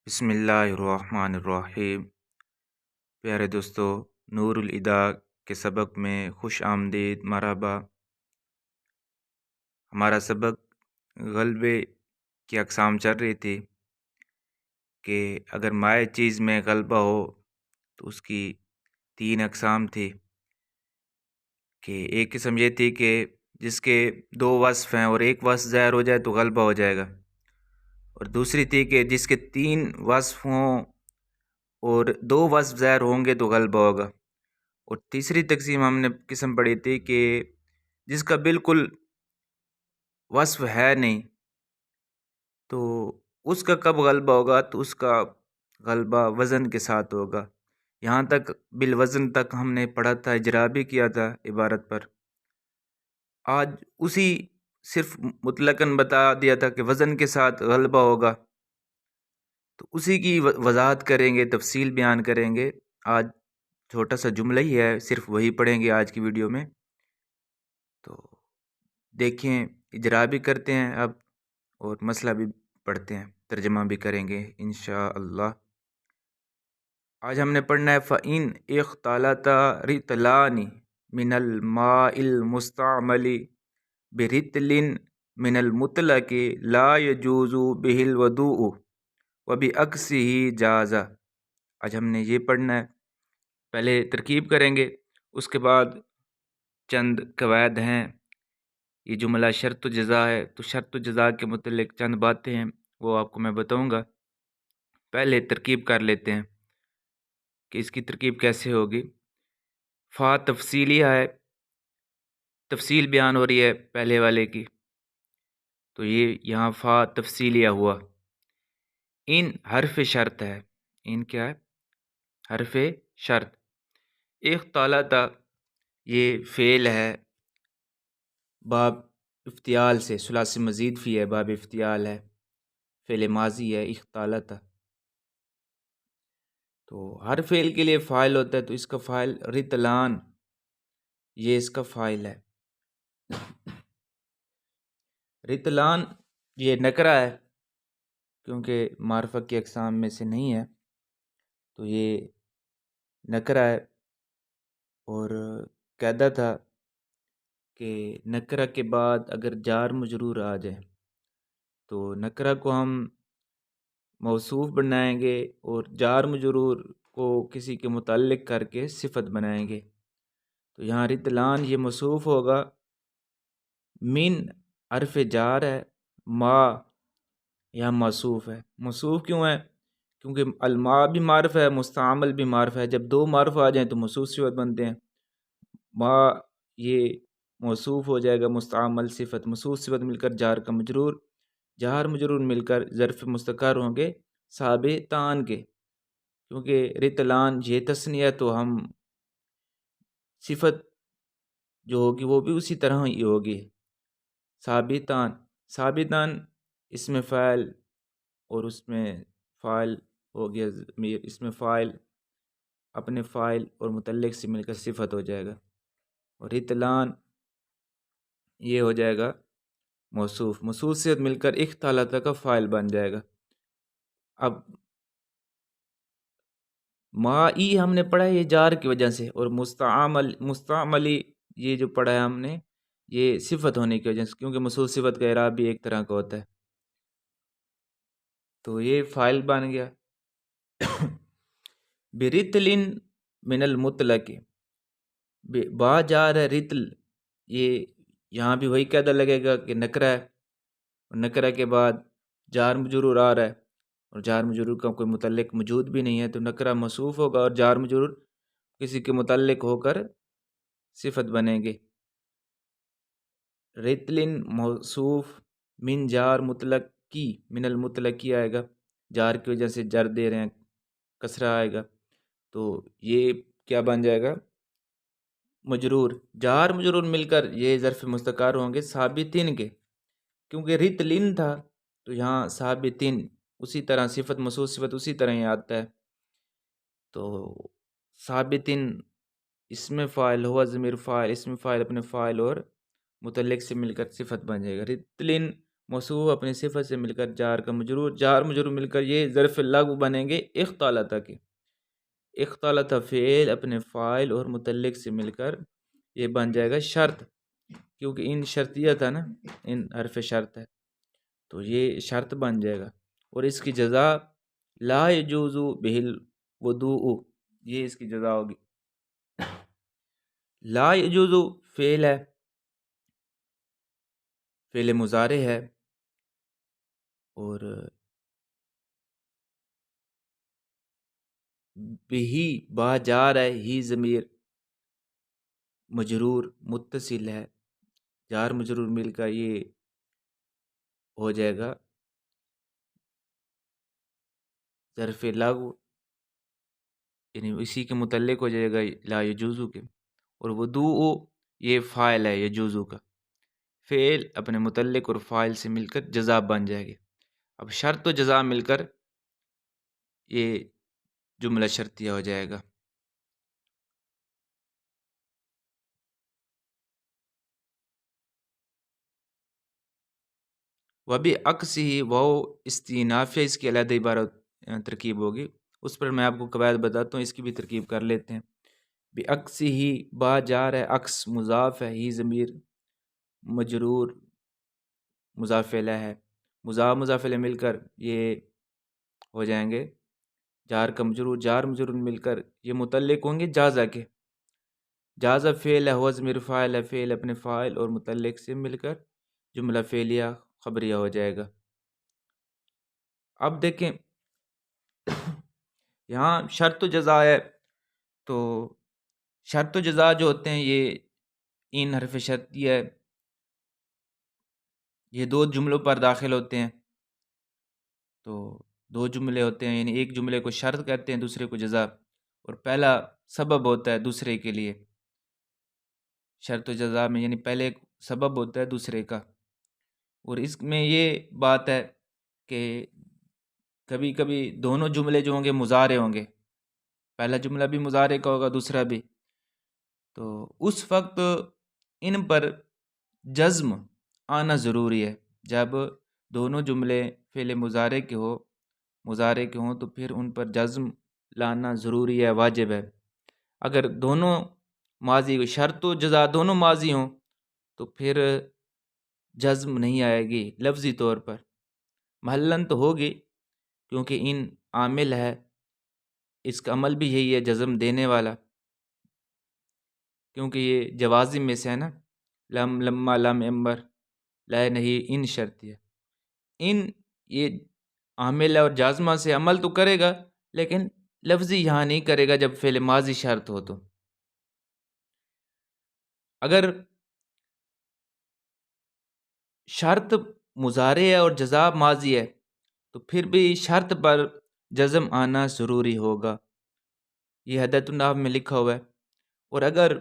بسم اللہ الرحمن الرحیم۔ پیارے دوستو، نور الادا کے سبق میں خوش آمدید، مرحبا۔ ہمارا سبق غلبے کی اقسام چل رہی تھی کہ اگر مائع چیز میں غلبہ ہو تو اس کی 3 اقسام تھی کہ ایک قسم یہ تھی کہ جس کے 2 وصف ہیں اور ایک وصف ظاہر ہو جائے تو غلبہ ہو جائے گا، اور دوسری تھی کہ جس کے 3 وصف ہوں اور 2 وصف ظاہر ہوں گے تو غلبہ ہوگا، اور تیسری تقسیم ہم نے قسم پڑھی تھی کہ جس کا بالکل وصف ہے نہیں تو اس کا کب غلبہ ہوگا، تو اس کا غلبہ وزن کے ساتھ ہوگا۔ یہاں تک بالوزن تک ہم نے پڑھا تھا، اجرا بھی کیا تھا عبارت پر۔ آج اسی صرف مطلقاً بتا دیا تھا کہ وزن کے ساتھ غلبہ ہوگا، تو اسی کی وضاحت کریں گے، تفصیل بیان کریں گے۔ آج چھوٹا سا جملہ ہی ہے، صرف وہی پڑھیں گے آج کی ویڈیو میں۔ تو دیکھیں، اجرا بھی کرتے ہیں اب اور مسئلہ بھی پڑھتے ہیں، ترجمہ بھی کریں گے انشاءاللہ۔ آج ہم نے پڑھنا ہے فَإِنْ اخْتَلَطَ رِطْلَانِ مِنَ الْمَاءِ الْمُسْتَعْمَلِ بِرِطْلٍ مِنَ الْمُطْلَقِ لَا يَجُوزُ بِهِ الْوُضُوءُ وَبِعَكْسِهِ جَازَ۔ آج ہم نے یہ پڑھنا ہے، پہلے ترکیب کریں گے، اس کے بعد چند قواعد ہیں۔ یہ جملہ شرط و جزا ہے، تو شرط و جزا کے متعلق چند باتیں ہیں، وہ آپ کو میں بتاؤں گا۔ پہلے ترکیب کر لیتے ہیں کہ اس کی ترکیب کیسے ہوگی۔ فا تفصیلیہ ہے، تفصیل بیان ہو رہی ہے پہلے والے کی، تو یہ یہاں فا تفصیلیہ ہوا۔ ان حرف شرط ہے، ان کیا ہے؟ حرف شرط۔ اختلط یہ فعل ہے، باب افتعال سے، ثلاثی مزید فی ہے، باب افتعال ہے، فعل ماضی ہے اختلط۔ تو ہر فعل کے لیے فاعل ہوتا ہے، تو اس کا فاعل رطلان، یہ اس کا فاعل ہے۔ رطلان یہ نکرہ ہے کیونکہ معرفہ کی اقسام میں سے نہیں ہے، تو یہ نکرہ ہے۔ اور قاعدہ تھا کہ نکرہ کے بعد اگر جار مجرور آ جائے تو نکرہ کو ہم موصوف بنائیں گے اور جار مجرور کو کسی کے متعلق کر کے صفت بنائیں گے۔ تو یہاں رطلان یہ موصوف ہوگا، من حرف جار ہے، ما یہاں موصوف ہے۔ موصوف کیوں ہے؟ کیونکہ الماء بھی معرف ہے، مستعمل بھی معرف ہے، جب 2 معرف آ جائیں تو موصوف صفت بنتے ہیں۔ ما یہ موصوف ہو جائے گا، مستعمل صفت، موصوف صفت مل کر جار کا مجرور، جار مجرور مل کر ظرف مستقر ہوں گے ثابتان کے، کیونکہ رطلان یہ تثنیہ، تو ہم صفت جو ہوگی وہ بھی اسی طرح ہی ہوگی، ثابتان۔ ثابتان اس میں فاعل اور اس میں فاعل ہو گیا ضمیر، اس میں فاعل اپنے فاعل اور متعلق سے مل کر صفت ہو جائے گا، اور رطلان یہ ہو جائے گا موصوف، موصوف سے مل کر اختلط کا فاعل بن جائے گا۔ اب مائی ہم نے پڑھا ہے یہ جار کی وجہ سے، اور مستعملی یہ جو پڑھا ہے ہم نے یہ صفت ہونے کی وجہ سے، کیونکہ موصوف صفت کا اعراب بھی ایک طرح کا ہوتا ہے، تو یہ فاعل بن گیا۔ برتل من المطلق، با جار ہے رتل، یہ یہاں بھی وہی قاعدہ لگے گا کہ نکرہ ہے، اور نکرہ کے بعد جار مجرور آ رہا ہے، اور جار مجرور کا کوئی متعلق موجود بھی نہیں ہے، تو نکرہ موصوف ہوگا اور جار مجرور کسی کے متعلق ہو کر صفت بنیں گے۔ رتل موصوف من جار مطلق کی، من المطلق کی آئے گا، جار کی وجہ سے جر دے رہے ہیں، کسرہ آئے گا، تو یہ کیا بن جائے گا؟ مجرور۔ جار مجرور مل کر یہ ظرف مستقر ہوں گے ثابتین کے، کیونکہ رتلن تھا تو یہاں ثابتین، اسی طرح صفت موصوف صفت اسی طرح ہی آتا ہے، تو ثابتین اسم فاعل ہوا ضمیر فاعل، اسم فاعل اپنے فاعل اور متعلق سے مل کر صفت بن جائے گا۔ رتلن موصوف اپنی صفت سے مل کر جار کا مجرور، جار مجرور مل کر یہ ظرف لغو بنیں گے اختلط کے۔ اختلط فعل اپنے فاعل اور متعلق سے مل کر یہ بن جائے گا شرط، کیونکہ ان شرطیہ تھا نا، ان حرف شرط ہے تو یہ شرط بن جائے گا۔ اور اس کی جزا لا یجوز بہ الوضوء، یہ اس کی جزا ہوگی۔ لا یجوز فعل ہے، فعل مضارع ہے، اور بہی با جار ہے، ہی ضمیر مجرور متصل ہے، جار مجرور مل کر یہ ہو جائے گا ظرف لغو، یعنی اسی کے متعلق ہو جائے گا لا یجوزو کے۔ اور وضوء یہ فاعل ہے یجوزو کا، فعل اپنے متعلق اور فاعل سے مل کر جزا بن جائے گی۔ اب شرط و جزا مل کر یہ جملہ شرطیہ ہو جائے گا۔ وبی عکس ہی وہ استینافیہ، اس کی علیحدہ عبارت ترکیب ہوگی، اس پر میں آپ کو قواعد بتاتا ہوں، اس کی بھی ترکیب کر لیتے ہیں۔ بی عکس ہی با جار ہے، عکس مضاف ہے، ہی ضمیر مجرور مضاف الیہ ہے، مضاف الیہ مل کر یہ ہو جائیں گے جار کا مجرور، جار مجرور مل کر یہ متعلق ہوں گے جازہ کے۔ جازہ فعل ہے، ہو ضمیر فاعل ہے، فعل اپنے فاعل اور متعلق سے مل کر جملہ فعلیہ خبریہ ہو جائے گا۔ اب دیکھیں یہاں شرط و جزا ہے، تو شرط و جزا جو ہوتے ہیں یہ ان حرف شرطیہ ہے، یہ دو جملوں پر داخل ہوتے ہیں۔ تو دو جملے ہوتے ہیں، یعنی ایک جملے کو شرط کہتے ہیں، دوسرے کو جزا، اور پہلا سبب ہوتا ہے دوسرے کے لیے شرط و جزا میں، یعنی پہلے ایک سبب ہوتا ہے دوسرے کا۔ اور اس میں یہ بات ہے کہ کبھی کبھی دونوں جملے جو ہوں گے مضارع ہوں گے، پہلا جملہ بھی مضارع کا ہوگا، دوسرا بھی، تو اس وقت ان پر جزم آنا ضروری ہے۔ جب دونوں جملے فعل مضارع کے ہوں تو پھر ان پر جزم لانا ضروری ہے، واجب ہے۔ اگر دونوں ماضی شرط و جزا دونوں ماضی ہوں تو پھر جزم نہیں آئے گی لفظی طور پر، محلن تو ہوگی کیونکہ ان عامل ہے، اس کا عمل بھی یہی ہے جزم دینے والا، کیونکہ یہ جوازم میں سے ہے نا، لم لما لم امبر لائے نہیں ان شرطیہ، ان یہ عامل ہے اور جازمہ سے عمل تو کرے گا لیکن لفظی یہاں نہیں کرے گا جب فعل ماضی شرط ہو۔ تو اگر شرط مضارع ہے اور جزا ماضی ہے تو پھر بھی شرط پر جزم آنا ضروری ہوگا، یہ ہدایت النحو میں لکھا ہوا ہے۔ اور اگر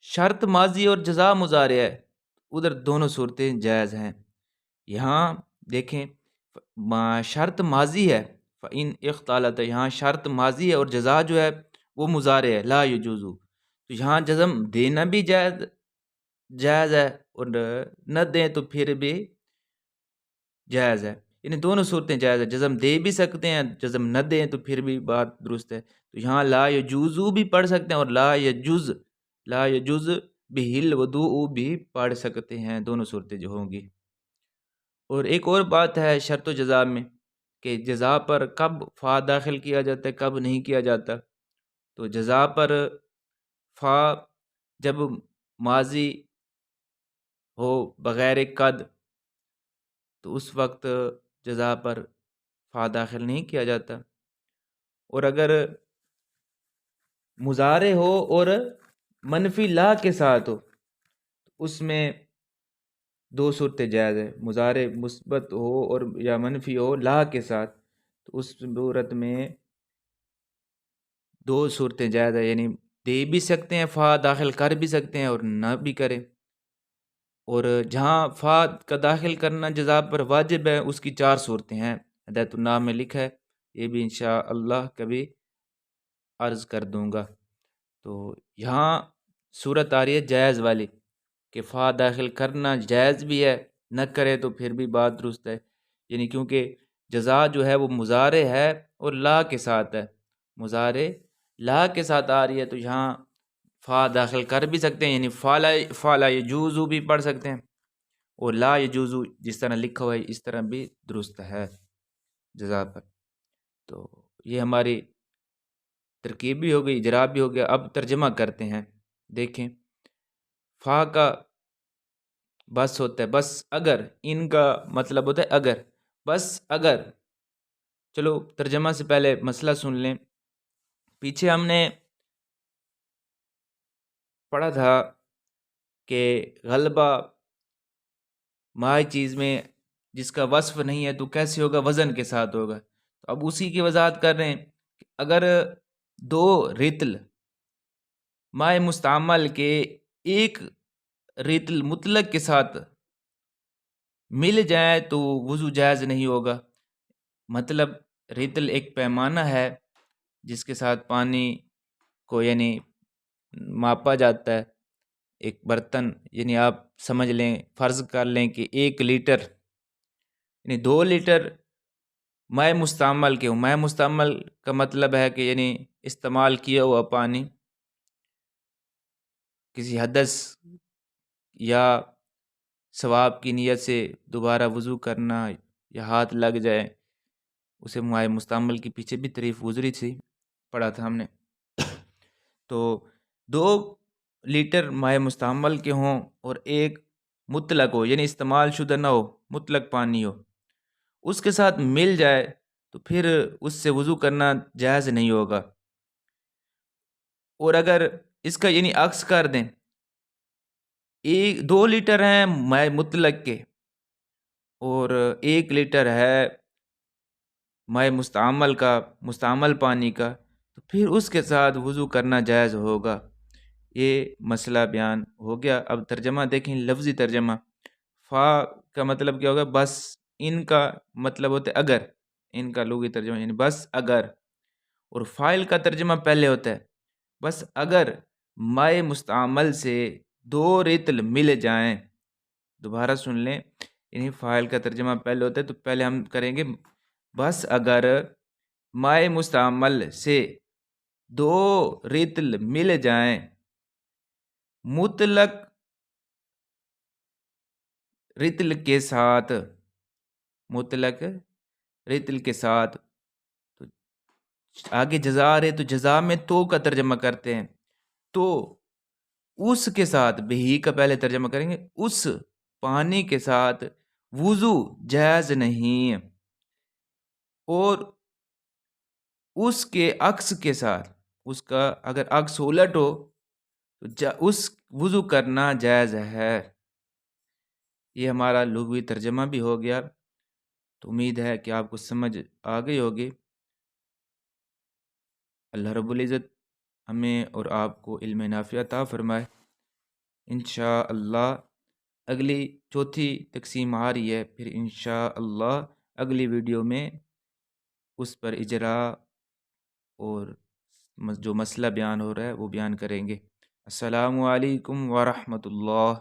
شرط ماضی اور جزا مضارع ہے ادھر دونوں صورتیں جائز ہیں۔ یہاں دیکھیں شرط ماضی ہے، فَإِنْ اخْتَلَطَ، یہاں شرط ماضی ہے اور جزا جو ہے وہ مضارع ہے، لا یجوزو، تو یہاں جزم دینا بھی جائز ہے اور نہ دیں تو پھر بھی جائز ہے، یعنی دونوں صورتیں جائز ہے، جزم دے بھی سکتے ہیں، جزم نہ دیں تو پھر بھی بات درست ہے۔ تو یہاں لا یجوزو بھی پڑھ سکتے ہیں اور لا یجوز بہ الوضوء بھی پڑھ سکتے ہیں، دونوں صورتیں جو ہوں گی۔ اور ایک اور بات ہے شرط و جزا میں کہ جزا پر کب فا داخل کیا جاتا ہے، کب نہیں کیا جاتا۔ تو جزا پر فا جب ماضی ہو بغیر قد تو اس وقت جزا پر فا داخل نہیں کیا جاتا، اور اگر مضارع ہو اور منفی لا کے ساتھ ہو تو اس میں دو صورتیں جائز ہے، مضارع مثبت ہو اور یا منفی ہو لا کے ساتھ تو اس صورت میں دو صورتیں جائز ہے، یعنی دے بھی سکتے ہیں، فا داخل کر بھی سکتے ہیں اور نہ بھی کریں۔ اور جہاں فا کا داخل کرنا جزا پر واجب ہے اس کی چار صورتیں ہیں، ہدایت النحو میں لکھا ہے، یہ بھی انشاءاللہ کبھی عرض کر دوں گا۔ تو یہاں صورت آ رہی ہے جائز والی کہ فا داخل کرنا جائز بھی ہے نہ کرے تو پھر بھی بات درست ہے، یعنی کیونکہ جزا جو ہے وہ مضارع ہے اور لا کے ساتھ ہے، مضارع لا کے ساتھ آ رہی ہے، تو یہاں فا داخل کر بھی سکتے ہیں، یعنی فالا یجوزو بھی پڑھ سکتے ہیں، اور لا یجوزو جس طرح لکھا ہوا ہے اس طرح بھی درست ہے جزا پر۔ تو یہ ہماری ترکیب بھی ہو گئی، اجراب بھی ہو گیا۔ اب ترجمہ کرتے ہیں، دیکھیں فا کا بس ہوتا ہے بس اگر، ان کا مطلب ہوتا ہے اگر، بس اگر۔ چلو ترجمہ سے پہلے مسئلہ سن لیں۔ پیچھے ہم نے پڑھا تھا کہ غلبہ مائع چیز میں جس کا وصف نہیں ہے تو کیسے ہوگا؟ وزن کے ساتھ ہوگا۔ تو اب اسی کی وضاحت کر رہے ہیں کہ اگر دو رتل مائع مستعمل کے ایک رتل مطلق کے ساتھ مل جائیں تو وضو جائز نہیں ہوگا۔ مطلب رتل ایک پیمانہ ہے جس کے ساتھ پانی کو یعنی ماپا جاتا ہے، ایک برتن، یعنی آپ سمجھ لیں، فرض کر لیں کہ 1 لیٹر یعنی 2 لیٹر مائع مستعمل کے ہوں۔ مائع مستعمل کا مطلب ہے کہ یعنی استعمال کیا ہوا پانی کسی حدث یا ثواب کی نیت سے دوبارہ وضو کرنا یا ہاتھ لگ جائے، اسے مائع مستعمل کے پیچھے بھی تعریف گزری تھی، پڑھا تھا ہم نے۔ تو 2 لیٹر مائع مستعمل کے ہوں اور ایک مطلق ہو، یعنی استعمال شدہ نہ ہو، مطلق پانی ہو، اس کے ساتھ مل جائے تو پھر اس سے وضو کرنا جائز نہیں ہوگا۔ اور اگر اس کا یعنی عکس کر دیں، 2 لیٹر ہیں مائع مطلق کے اور 1 لیٹر ہے مائع مستعمل کا، مستعمل پانی کا، تو پھر اس کے ساتھ وضو کرنا جائز ہوگا۔ یہ مسئلہ بیان ہو گیا۔ اب ترجمہ دیکھیں، لفظی ترجمہ۔ فا کا مطلب کیا ہوگا؟ بس، ان کا مطلب ہوتا ہے اگر، ان کا لغوی ترجمہ یعنی بس اگر، اور فاعل کا ترجمہ پہلے ہوتا ہے بس اگر مائع مستعمل سے 2 رطل مل جائیں۔ دوبارہ سن لیں، یعنی فاعل کا ترجمہ پہلے ہوتا ہے تو پہلے ہم کریں گے بس اگر مائع مستعمل سے 2 رطل مل جائیں مطلق رطل کے ساتھ، مطلق رطل کے ساتھ۔ تو آگے جزا آ رہے تو جزا میں تو کا ترجمہ کرتے ہیں، تو اس کے ساتھ، بہی کا پہلے ترجمہ کریں گے، اس پانی کے ساتھ وضو جائز نہیں، اور اس کے عکس کے ساتھ، اس کا اگر عکس الٹ ہو تو اس وضو کرنا جائز ہے۔ یہ ہمارا لغوی ترجمہ بھی ہو گیا۔ تو امید ہے کہ آپ کو سمجھ آ گئی ہوگی۔ اللہ رب العزت ہمیں اور آپ کو علم نافع عطا فرمائے۔ انشاءاللہ اگلی چوتھی تقسیم آ رہی ہے، پھر انشاءاللہ اگلی ویڈیو میں اس پر اجرا اور جو مسئلہ بیان ہو رہا ہے وہ بیان کریں گے۔ السلام علیکم ورحمۃ اللہ۔